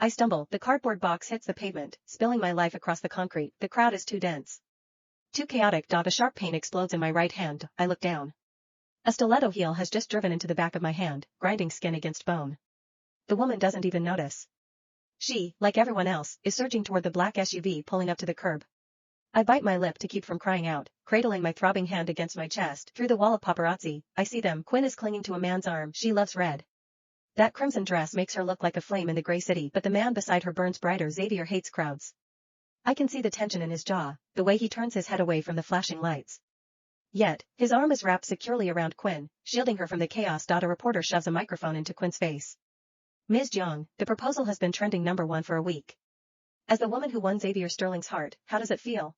I stumble, the cardboard box hits the pavement, spilling my life across the concrete. The crowd is too dense. Too chaotic. A sharp pain explodes in my right hand. I look down. A stiletto heel has just driven into the back of my hand, grinding skin against bone. The woman doesn't even notice. She, like everyone else, is surging toward the black SUV pulling up to the curb. I bite my lip to keep from crying out, cradling my throbbing hand against my chest. Through the wall of paparazzi, I see them. Quinn is clinging to a man's arm. She loves red. That crimson dress makes her look like a flame in the gray city, but the man beside her burns brighter. Xavier hates crowds. I can see the tension in his jaw, the way he turns his head away from the flashing lights. Yet, his arm is wrapped securely around Quinn, shielding her from the chaos. A reporter shoves a microphone into Quinn's face. Ms. Jeong, the proposal has been trending #1 for a week. As the woman who won Xavier Sterling's heart, how does it feel?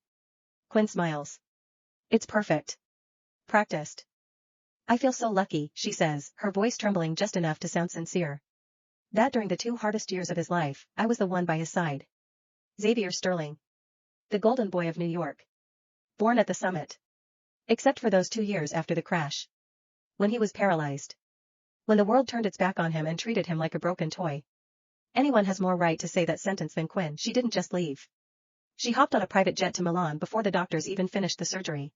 Quinn smiles. It's perfect. Practiced. I feel so lucky, she says, her voice trembling just enough to sound sincere. That during the 2 hardest years of his life, I was the one by his side. Xavier Sterling. The golden boy of New York. Born at the summit. Except for those 2 years after the crash. When he was paralyzed. When the world turned its back on him and treated him like a broken toy. Anyone has more right to say that sentence than Quinn. She didn't just leave. She hopped on a private jet to Milan before the doctors even finished the surgery.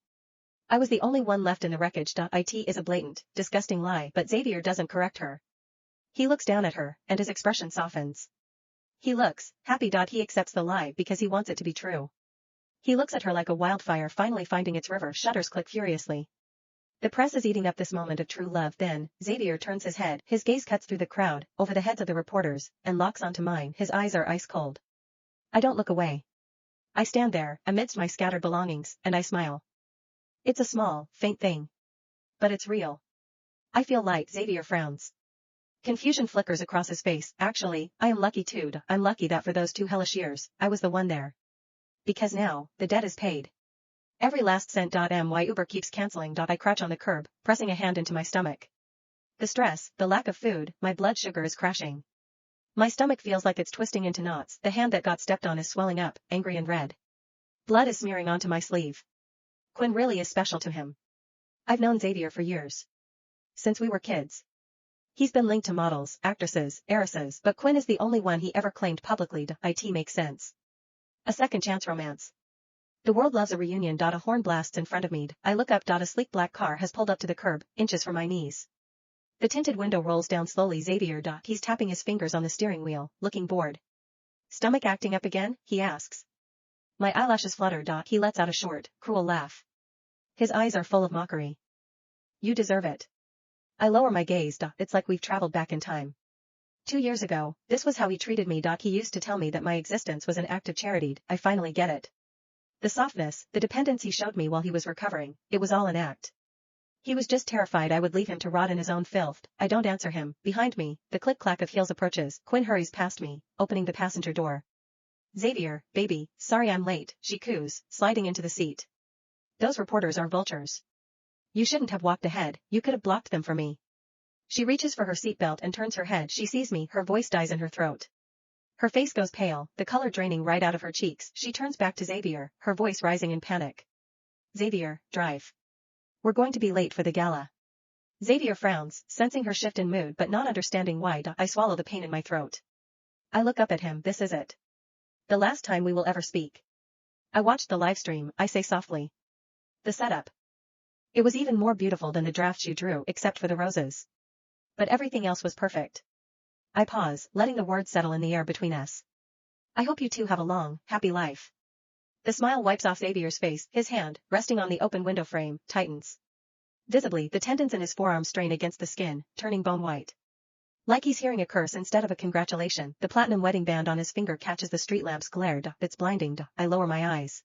I was the only one left in the wreckage. It is a blatant, disgusting lie, but Xavier doesn't correct her. He looks down at her, and his expression softens. He looks happy. He accepts the lie because he wants it to be true. He looks at her like a wildfire finally finding its river. Shutters click furiously. The press is eating up this moment of true love. Then, Xavier turns his head, his gaze cuts through the crowd, over the heads of the reporters, and locks onto mine. His eyes are ice cold. I don't look away. I stand there, amidst my scattered belongings, and I smile. It's a small, faint thing. But it's real. I feel light. Xavier frowns. Confusion flickers across his face. Actually, I am lucky too. I'm lucky that for those 2 hellish years, I was the one there. Because now, the debt is paid. Every last cent. My Uber keeps canceling. I crouch on the curb, pressing a hand into my stomach. The stress, the lack of food, my blood sugar is crashing. My stomach feels like it's twisting into knots. The hand that got stepped on is swelling up, angry and red. Blood is smearing onto my sleeve. Quinn really is special to him. I've known Xavier for years. Since we were kids. He's been linked to models, actresses, heiresses, but Quinn is the only one he ever claimed publicly. It makes sense. A second chance romance. The world loves a reunion. A horn blasts in front of me. I look up. A sleek black car has pulled up to the curb, inches from my knees. The tinted window rolls down slowly. Xavier. He's tapping his fingers on the steering wheel, looking bored. Stomach acting up again? He asks. My eyelashes flutter. He lets out a short, cruel laugh. His eyes are full of mockery. You deserve it. I lower my gaze. It's like we've traveled back in time. 2 years ago, this was how he treated me. He used to tell me that my existence was an act of charity. I finally get it. The softness, the dependence he showed me while he was recovering, it was all an act. He was just terrified I would leave him to rot in his own filth. I don't answer him. Behind me, the click-clack of heels approaches. Quinn hurries past me, opening the passenger door. Xavier, baby, sorry I'm late, she coos, sliding into the seat. Those reporters are vultures. You shouldn't have walked ahead, you could have blocked them for me. She reaches for her seatbelt and turns her head. She sees me, her voice dies in her throat. Her face goes pale, the color draining right out of her cheeks. She turns back to Xavier, her voice rising in panic. Xavier, drive. We're going to be late for the gala. Xavier frowns, sensing her shift in mood but not understanding why. I swallow the pain in my throat. I look up at him. This is it. The last time we will ever speak. I watched the live stream, I say softly. The setup. It was even more beautiful than the drafts you drew, except for the roses. But everything else was perfect. I pause, letting the words settle in the air between us. I hope you two have a long, happy life. The smile wipes off Xavier's face, his hand, resting on the open window frame, tightens. Visibly, the tendons in his forearm strain against the skin, turning bone white. Like he's hearing a curse instead of a congratulation, the platinum wedding band on his finger catches the street lamp's glare. It's blinding. I lower my eyes.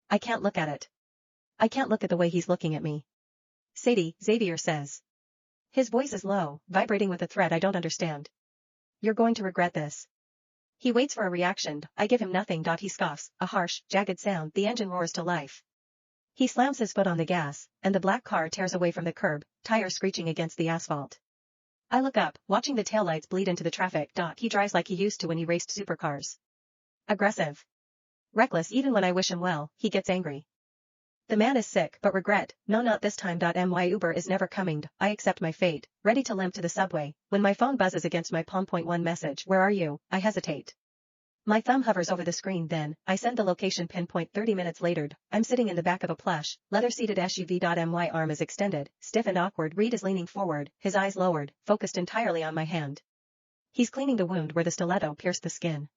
I can't look at it. I can't look at the way he's looking at me. Sadie, Xavier says. His voice is low, vibrating with a threat I don't understand. You're going to regret this. He waits for a reaction. I give him nothing. He scoffs, a harsh, jagged sound. The engine roars to life. He slams his foot on the gas, and the black car tears away from the curb, tires screeching against the asphalt. I look up, watching the taillights bleed into the traffic. He drives like he used to when he raced supercars. Aggressive. Reckless. Even when I wish him well, he gets angry. The man is sick, but regret, no not this time. My Uber is never coming. I accept my fate, ready to limp to the subway, when my phone buzzes against my palm. One message, where are you? I hesitate. My thumb hovers over the screen, then I send the location. 30 minutes later, I'm sitting in the back of a plush, leather-seated SUV. My arm is extended, stiff and awkward. Reed is leaning forward, his eyes lowered, focused entirely on my hand. He's cleaning the wound where the stiletto pierced the skin.